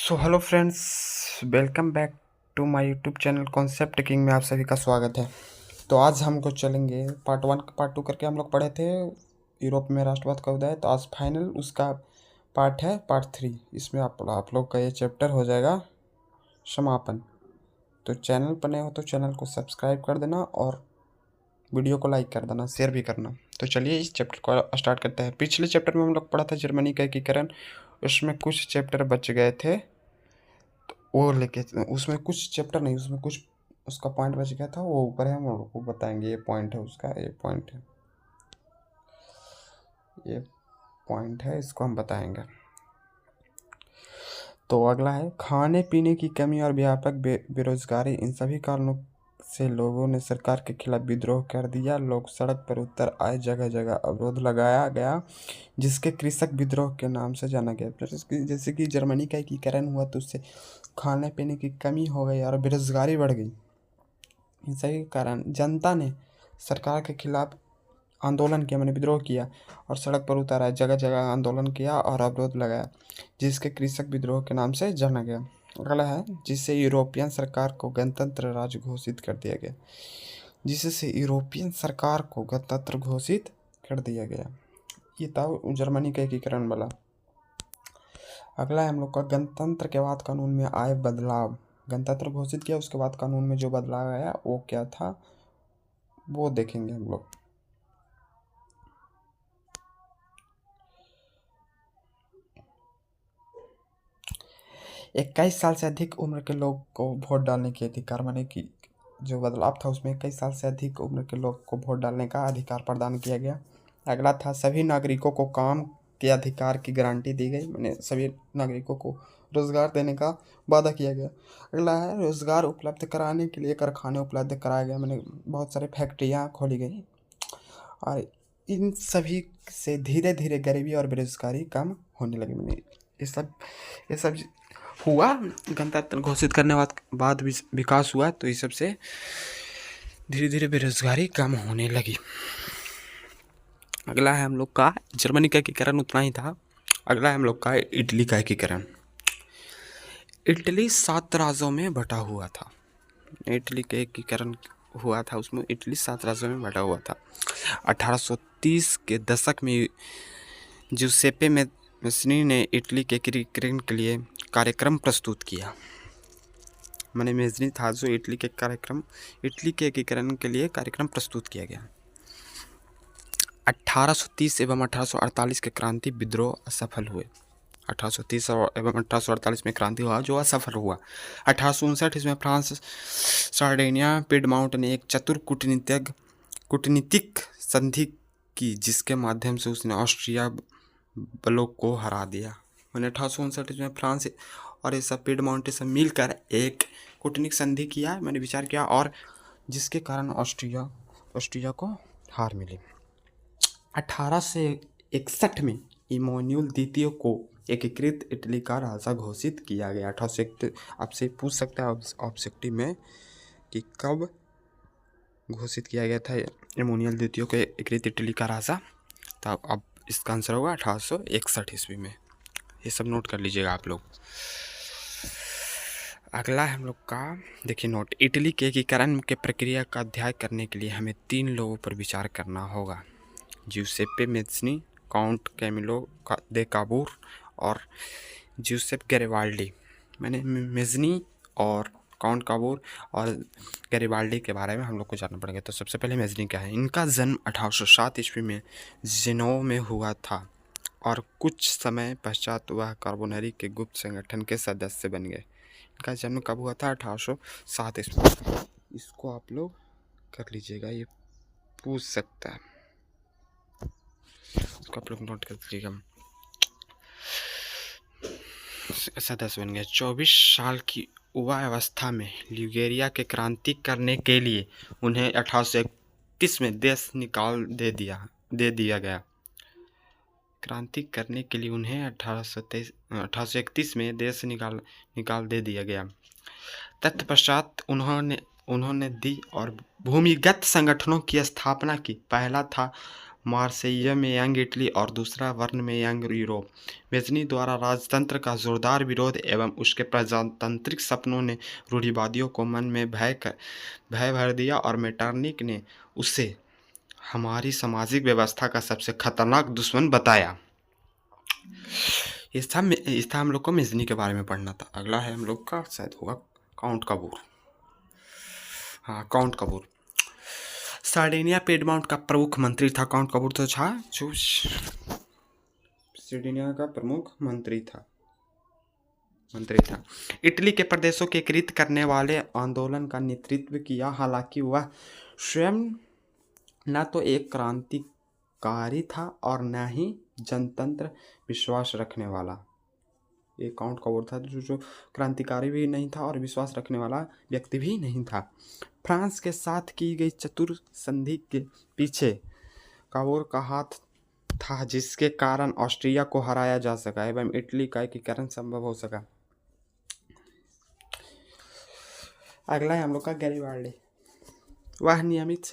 So hello friends, welcome back to my YouTube channel Concept King में आप सभी का स्वागत है। तो आज हम कुछ चलेंगे पार्ट 1 पार्ट 2 करके हम लोग पढ़े थे यूरोप में राष्ट्रवाद का उदय। तो आज फाइनल उसका पार्ट है पार्ट 3। इसमें आप लोग का ये चैप्टर हो जाएगा समापन। तो चैनल पर नए हो तो चैनल को सब्सक्राइब कर देना और वीडियो को लाइक कर देना, शेयर भी करना। तो चलिए इस चैप्टर को स्टार्ट करते हैं। पिछले चैप्टर में हम लोग पढ़ा था जर्मनी का एकीकरण। उसमें कुछ चैप्टर बच गए थे, वो लेके उसमें कुछ चैप्टर नहीं, उसमें कुछ उसका पॉइंट बच गया था, वो ऊपर है, हम लोग को बताएंगे। ये पॉइंट है उसका, ये पॉइंट है, ये पॉइंट है, इसको हम बताएंगे। तो अगला है खाने पीने की कमी और व्यापक बेरोजगारी। इन सभी कारणों से लोगों ने सरकार के खिलाफ विद्रोह कर दिया। लोग सड़क पर उतर आए, जगह जगह अवरोध लगाया गया, जिसके कृषक विद्रोह के नाम से जाना गया। जैसे कि जर्मनी का एकीकरण हुआ तो उससे खाने पीने की कमी हो गई और बेरोजगारी बढ़ गई। इन सभी के कारण जनता ने सरकार के खिलाफ आंदोलन किया, मैंने विद्रोह किया और सड़क पर उतारा, जगह जगह आंदोलन किया और अवरोध लगाया, जिसके कृषक विद्रोह के नाम से जाना गया। अगला है जिससे यूरोपियन सरकार को गणतंत्र राज्य घोषित कर दिया गया। जिससे यूरोपियन सरकार को गणतंत्र घोषित कर दिया गया। ये था जर्मनी का एकीकरण वाला। अगला है हम लोग का गणतंत्र के बाद कानून में आए बदलाव। गणतंत्र घोषित किया, उसके बाद कानून में जो बदलाव आया वो क्या था वो देखेंगे हम लोग। इक्कीस साल से अधिक उम्र के लोग को वोट डालने के अधिकार, माने कि जो बदलाव था उसमें 21 साल से अधिक उम्र के लोग को वोट डालने का अधिकार प्रदान किया गया। अगला था सभी नागरिकों को काम के अधिकार की गारंटी दी गई, मैंने सभी नागरिकों को रोजगार देने का वादा किया गया। अगला है रोजगार उपलब्ध कराने के लिए कारखाने उपलब्ध कराए गए, मैंने बहुत सारे फैक्ट्रियाँ खोली गई और इन सभी से धीरे धीरे गरीबी और बेरोजगारी कम होने लगी। मैंने ये सब हुआ। गणतंत्र घोषित करने बाद विकास हुआ, तो इस सब से धीरे धीरे बेरोजगारी कम होने लगी। अगला है हम लोग का जर्मनी का एकीकरण, उतना ही था। अगला है हम लोग का इटली का एकीकरण। इटली 7 राज्यों में बटा हुआ था। इटली का एकीकरण हुआ था, उसमें इटली 7 राज्यों में बटा हुआ था। 1830 के दशक में जुसेप्पे मेज़नी ने इटली के एकीकरण के लिए कार्यक्रम प्रस्तुत किया। मैंने मेज़नी था जो इटली के एकीकरण के लिए कार्यक्रम प्रस्तुत किया गया। 1830 एवं 1848 के क्रांति विद्रोह असफल हुए। 1830 एवं 1848 में क्रांति हुआ जो असफल हुआ। 1859 इसमें फ्रांस सार्डिनिया पिडमाउंट ने एक चतुर कूटनीतिक संधि की, जिसके माध्यम से उसने ऑस्ट्रिया बलों को हरा दिया। मैंने 1859 में फ्रांस और ये सब पिडमाउंट सब मिलकर एक कूटनीतिक संधि किया, मैंने विचार किया, और जिसके कारण ऑस्ट्रिया को हार मिली। 1861 में इमैनुअल द्वितीय को एकीकृत इटली का राजा घोषित किया गया। 1861 आपसे पूछ सकता है ऑब्जेक्टिव में कि कब घोषित किया गया था इमैनुअल द्वितीय को एकीकृत इटली का राजा। तो अब इसका आंसर होगा 1861 ईस्वी में। ये सब नोट कर लीजिएगा आप लोग। अगला है हम लोग का, देखिए नोट, इटली के एकीकरण के प्रक्रिया का अध्ययन करने के लिए हमें 3 लोगों पर विचार करना होगा। Giuseppe Mazzini, Count Camillo de Cavour और जुसेप गैरिबाल्डी। मैंने मेज़नी और काउंट काबूर और गैरिबाल्डी के बारे में हम लोग को जानना पड़ेगा। तो सबसे पहले मेज़नी क्या है। इनका जन्म 1807 ईस्वी में जेनोव में हुआ था और कुछ समय पश्चात वह कार्बोनरी के गुप्त संगठन के सदस्य बन गए। इनका जन्म कब हुआ था? 1807 ईस्वी में। इसको आप लोग कर लीजिएगा, ये पूछ सकता है, इसको आप लोग नोट कर लीजिएगा। सदस्य बन गए। 24 साल की युवा अवस्था में लिगुरिया के क्रांति करने के लिए उन्हें 1831 में देश दे दिया गया। क्रांति करने के लिए उन्हें 1831 में देश निकाल दे दिया गया। तत्पश्चात उन्होंने दी और भूमिगत संगठनों की स्थापना की। पहला था मार्सेille में यंग इटली और दूसरा वर्ण में यंग यूरोप। मेज़नी द्वारा राजतंत्र का जोरदार विरोध एवं उसके प्रजातांत्रिक सपनों ने रूढ़िवादियों को मन में भय भर दिया और मेटरनिक ने उसे हमारी सामाजिक व्यवस्था का सबसे खतरनाक दुश्मन बताया। इस था हम लोग को मेज़नी के बारे में पढ़ना था। अगला है हम लोग का शायद होगा काउंट कबूर। हाँ, काउंट कबूर सार्डिनिया पिएडमोंट का प्रमुख मंत्री था। काउंट कबूर तो था जो सार्डिनिया का प्रमुख मंत्री था। इटली के प्रदेशों के एकीकृत करने वाले आंदोलन का नेतृत्व किया। हालांकि वह स्वयं न तो एक क्रांतिकारी था और न ही जनतंत्र विश्वास रखने वाला। ये काउंट कबूर था जो क्रांतिकारी भी नहीं था और विश्वास रखने वाला व्यक्ति भी नहीं था। फ्रांस के साथ की गई चतुर संधि के पीछे कबूर का हाथ था, जिसके कारण ऑस्ट्रिया को हराया जा सका एवं इटली का एकीकरण संभव हो सका। अगला है हम लोग का गैरिबाल्डी। वह नियमित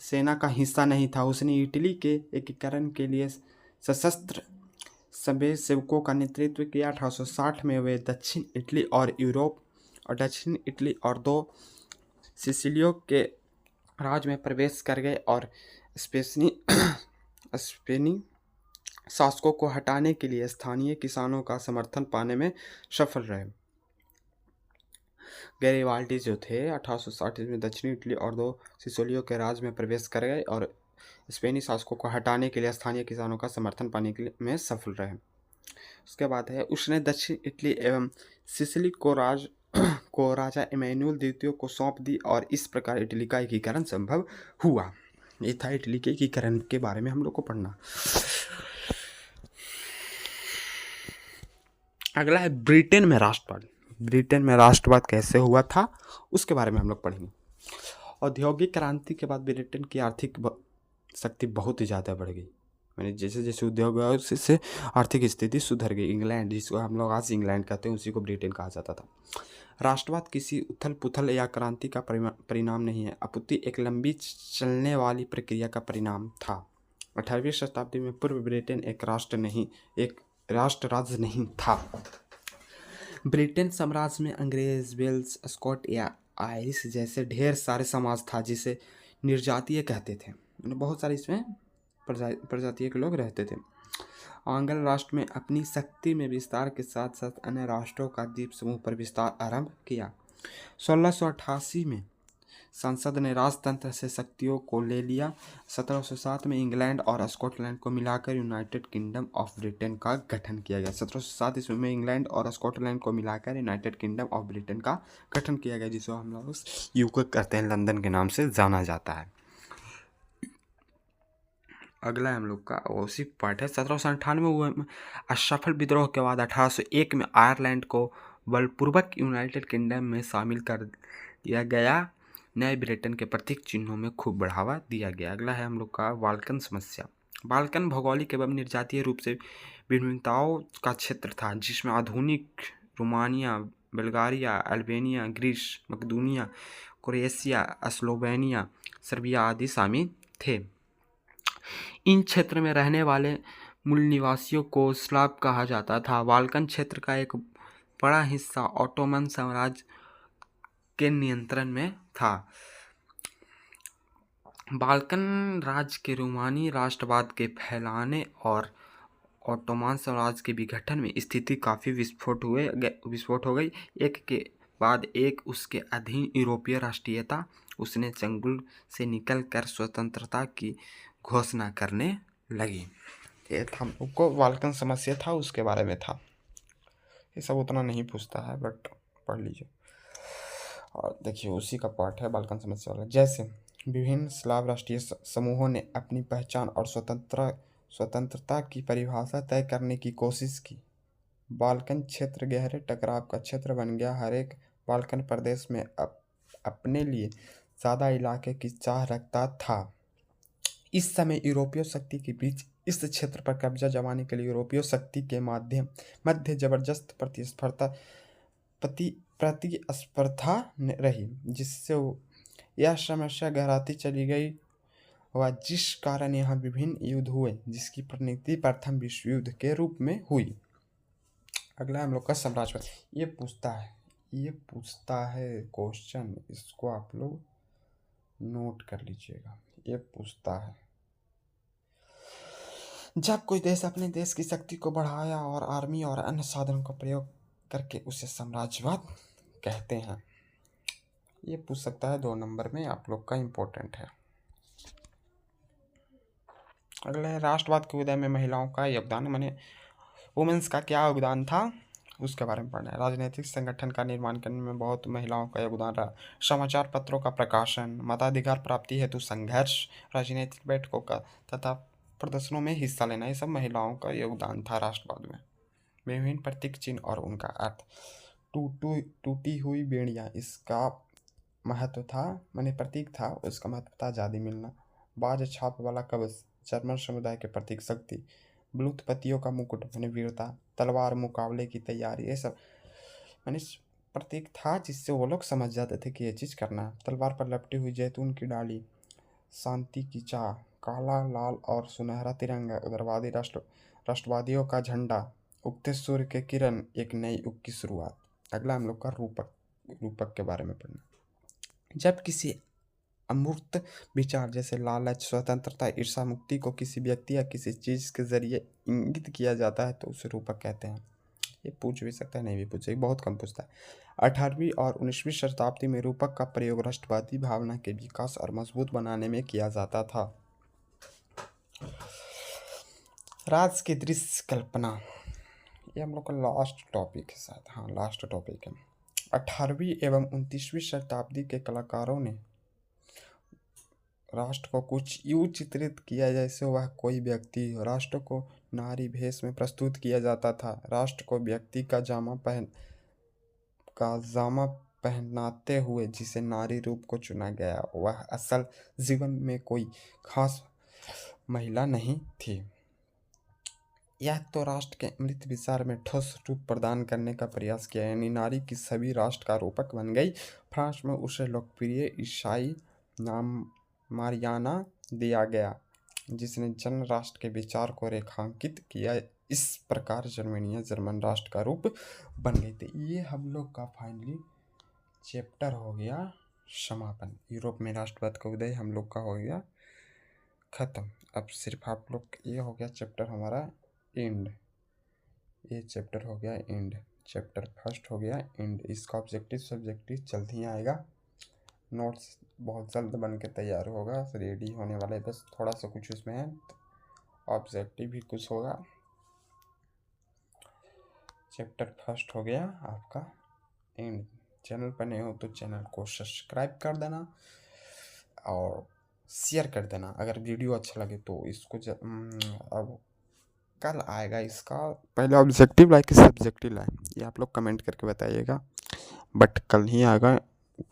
सेना का हिस्सा नहीं था। उसने इटली के एकीकरण के लिए सशस्त्र स्वयंसेवकों का नेतृत्व किया। 1860 में वे दक्षिण इटली और दो सिसिलियों के राज में प्रवेश कर गए और स्पेनी शासकों को हटाने के लिए स्थानीय किसानों का समर्थन पाने में सफल रहे। गैरिबाल्डी जो थे 1860 में दक्षिणी इटली और दो सिसिलियों के राज में प्रवेश कर गए और स्पेनी शासकों को हटाने के लिए स्थानीय किसानों का समर्थन पाने के लिए में सफल रहे। उसके बाद है उसने दक्षिण इटली एवं सिसिली को राजा इमैनुअल द्वितीय को सौंप दी और इस प्रकार इटली का एकीकरण संभव हुआ। ये था इटली के एकीकरण के बारे में हम लोग को पढ़ना। अगला है ब्रिटेन में राष्ट्रवाद। ब्रिटेन में राष्ट्रवाद कैसे हुआ था उसके बारे में हम लोग पढ़ेंगे। औद्योगिक क्रांति के बाद ब्रिटेन की आर्थिक शक्ति बहुत ही ज़्यादा बढ़ गई। मैंने जैसे जैसे उद्योग हुआ उससे आर्थिक स्थिति सुधर गई। इंग्लैंड, जिसको हम लोग आज इंग्लैंड कहते हैं, उसी को ब्रिटेन कहा जाता था। राष्ट्रवाद किसी उथल पुथल या क्रांति का परिणाम नहीं है, अपितु एक लंबी चलने वाली प्रक्रिया का परिणाम था। 18वीं शताब्दी में पूर्व ब्रिटेन एक राष्ट्र राज्य नहीं था। ब्रिटेन साम्राज्य में अंग्रेज, वेल्स, स्कॉट या आयरिश जैसे ढेर सारे समाज था, जिसे निर्जातीय कहते थे। बहुत सारे इसमें प्रजातीय के लोग रहते थे। आंग्ल राष्ट्र में अपनी शक्ति में विस्तार के साथ साथ अन्य राष्ट्रों का द्वीप समूह पर विस्तार आरंभ किया। 1688 में संसद ने राजतंत्र से शक्तियों को ले लिया। 1707 में इंग्लैंड और स्कॉटलैंड को मिलाकर यूनाइटेड किंगडम ऑफ ब्रिटेन का गठन किया गया। 1707 ईस्वी में इंग्लैंड और स्कॉटलैंड को मिलाकर यूनाइटेड किंगडम ऑफ ब्रिटेन का गठन किया गया, जिसे हम लोग यूके करते हैं, लंदन के नाम से जाना जाता है। अगला है हम लोग का उसी पार्ट है। 1798 में असफल विद्रोह के बाद 1801 में आयरलैंड को बलपूर्वक यूनाइटेड किंगडम में शामिल कर दिया गया। नए ब्रिटेन के प्रतीक चिन्हों में खूब बढ़ावा दिया गया। अगला है हम लोग का बाल्कन समस्या। बाल्कन भौगोलिक एवं निर्जातीय रूप से विभिन्नताओं का क्षेत्र था, जिसमें आधुनिक रोमानिया, बल्गारिया, अल्बेनिया, ग्रीस, मकदूनिया, क्रोएशिया, स्लोवेनिया, सर्बिया आदि शामिल थे। इन क्षेत्र में रहने वाले मूल निवासियों को स्लाव कहा जाता था। बाल्कन क्षेत्र का एक बड़ा हिस्सा ऑटोमन साम्राज्य के नियंत्रण में था। बाल्कन राज्य के रोमानी राष्ट्रवाद के फैलाने और ऑटोमन साम्राज्य के विघटन में स्थिति काफ़ी विस्फोट हो गई। एक के बाद एक उसके अधीन यूरोपीय राष्ट्रीयता उसने चंगुल से निकलकर स्वतंत्रता की घोषणा करने लगी। ये था हम लोग को बाल्कन समस्या था, उसके बारे में था। ये सब उतना नहीं पूछता है, बट पढ़ लीजिए। और देखिए उसी का पार्ट है बाल्कन समस्या वाला। जैसे विभिन्न स्लाव राष्ट्रीय समूहों ने अपनी पहचान और स्वतंत्रता की परिभाषा तय करने की कोशिश की। बाल्कन क्षेत्र गहरे टकराव का क्षेत्र बन गया। हर एक बाल्कन प्रदेश में अपने लिए ज़्यादा इलाके की चाह रखता था। इस समय यूरोपीय शक्ति के बीच इस क्षेत्र पर कब्जा जमाने के लिए यूरोपीय शक्ति के मध्य जबरदस्त प्रतिस्पर्धा रही, जिससे यह समस्या गहराती चली गई हुआ, जिस कारण यहाँ विभिन्न युद्ध हुए, जिसकी परिणति प्रथम विश्व युद्ध के रूप में हुई। अगला हम लोग का साम्राज्यवाद। ये पूछता है क्वेश्चन, इसको आप लोग नोट कर लीजिएगा। ये पूछता है, जब कोई देश अपने देश की शक्ति को बढ़ाया और आर्मी और अन्य साधनों का प्रयोग करके उसे साम्राज्यवाद कहते हैं। ये पूछ सकता है 2 नंबर में, आप लोग का इम्पोर्टेंट है। अगला है राष्ट्रवाद के उदय में महिलाओं का योगदान, माने वुमेन्स का क्या योगदान था उसके बारे में पढ़ना है। राजनीतिक संगठन का निर्माण करने में बहुत महिलाओं का योगदान रहा। समाचार पत्रों का प्रकाशन, मताधिकार प्राप्ति हेतु संघर्ष, राजनीतिक बैठकों का तथा प्रदर्शनों में हिस्सा लेना, ये सब महिलाओं का योगदान था राष्ट्रवाद में। विभिन्न प्रतीक चिन्ह और उनका अर्थ। टूटी हुई बेड़ियाँ, इसका महत्व था, माने प्रतीक था, उसका महत्व था आज़ादी मिलना। बाज छाप वाला कवच, जर्मन समुदाय के प्रतीक शक्ति। ब्लूतपतियों का मुकुट, माने वीरता। तलवार, मुकाबले की तैयारी, ये सब माने प्रतीक था जिससे वो लोग समझ जाते थे कि ये चीज़ करना। तलवार पर लपटी हुई जैतून की डाली, शांति की चाह। काला, लाल और सुनहरा तिरंगा, उदारवादी राष्ट्रवादियों का झंडा। उगते सूर्य के किरण, एक नई युग की शुरुआत। अगला हम लोग का रूपक के बारे में पढ़ना। जब किसी अमूर्त विचार जैसे लालच, स्वतंत्रता, ईर्षा, मुक्ति को किसी व्यक्ति या किसी चीज़ के जरिए इंगित किया जाता है तो उसे रूपक कहते हैं। ये पूछ भी सकता है, नहीं भी पूछ सकता, बहुत कम पूछता है। 18वीं और 19वीं शताब्दी में रूपक का प्रयोग राष्ट्रवादी भावना के विकास और मजबूत बनाने में किया जाता था। राज की दृश्य कल्पना, ये हम लोग का लास्ट टॉपिक है शायद, हाँ लास्ट टॉपिक है। 18वीं एवं 29वीं शताब्दी के कलाकारों ने राष्ट्र को कुछ यूँ चित्रित किया जैसे वह कोई व्यक्ति हो। राष्ट्र को नारी भेष में प्रस्तुत किया जाता था। राष्ट्र को व्यक्ति का जामा पहनाते हुए जिसे नारी रूप को चुना गया, वह असल जीवन में कोई खास महिला नहीं थी। यह तो राष्ट्र के अमृत विचार में ठोस रूप प्रदान करने का प्रयास किया, यानी नारी की छवि राष्ट्र का रूपक बन गई। फ्रांस में उसे लोकप्रिय ईसाई नाम मारियाना दिया गया, जिसने जन राष्ट्र के विचार को रेखांकित किया। इस प्रकार जर्मन राष्ट्र का रूप बन गई थी। ये हम लोग का फाइनली चैप्टर हो गया समापन। यूरोप में राष्ट्रवाद का उदय हम लोग का हो गया खत्म। अब सिर्फ आप लोग, ये हो गया चैप्टर हमारा एंड। ये चैप्टर हो गया एंड, चैप्टर फर्स्ट हो गया एंड। इसका ऑब्जेक्टिव सब्जेक्टिव जल्द ही आएगा, नोट्स बहुत जल्द बन के तैयार होगा, रेडी होने वाला है। बस थोड़ा सा कुछ उसमें है, ऑब्जेक्टिव भी कुछ होगा। चैप्टर फर्स्ट हो गया आपका एंड। चैनल पर नए हो तो चैनल को सब्सक्राइब कर देना और शेयर कर देना। अगर वीडियो अच्छा लगे तो इसको अब कल आएगा इसका, पहले ऑब्जेक्टिव लाए कि सब्जेक्टिव लाए, ये आप लोग कमेंट करके बताइएगा, बट कल ही आएगा।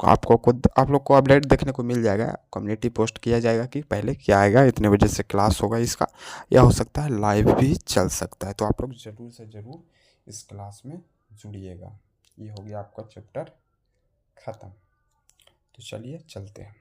आप लोग को अपडेट देखने को मिल जाएगा, कम्युनिटी पोस्ट किया जाएगा कि पहले क्या आएगा, इतने बजे से क्लास होगा इसका, या हो सकता है लाइव भी चल सकता है। तो आप लोग ज़रूर से ज़रूर इस क्लास में जुड़िएगा। ये हो गया आपका चैप्टर ख़त्म। तो चलिए चलते हैं।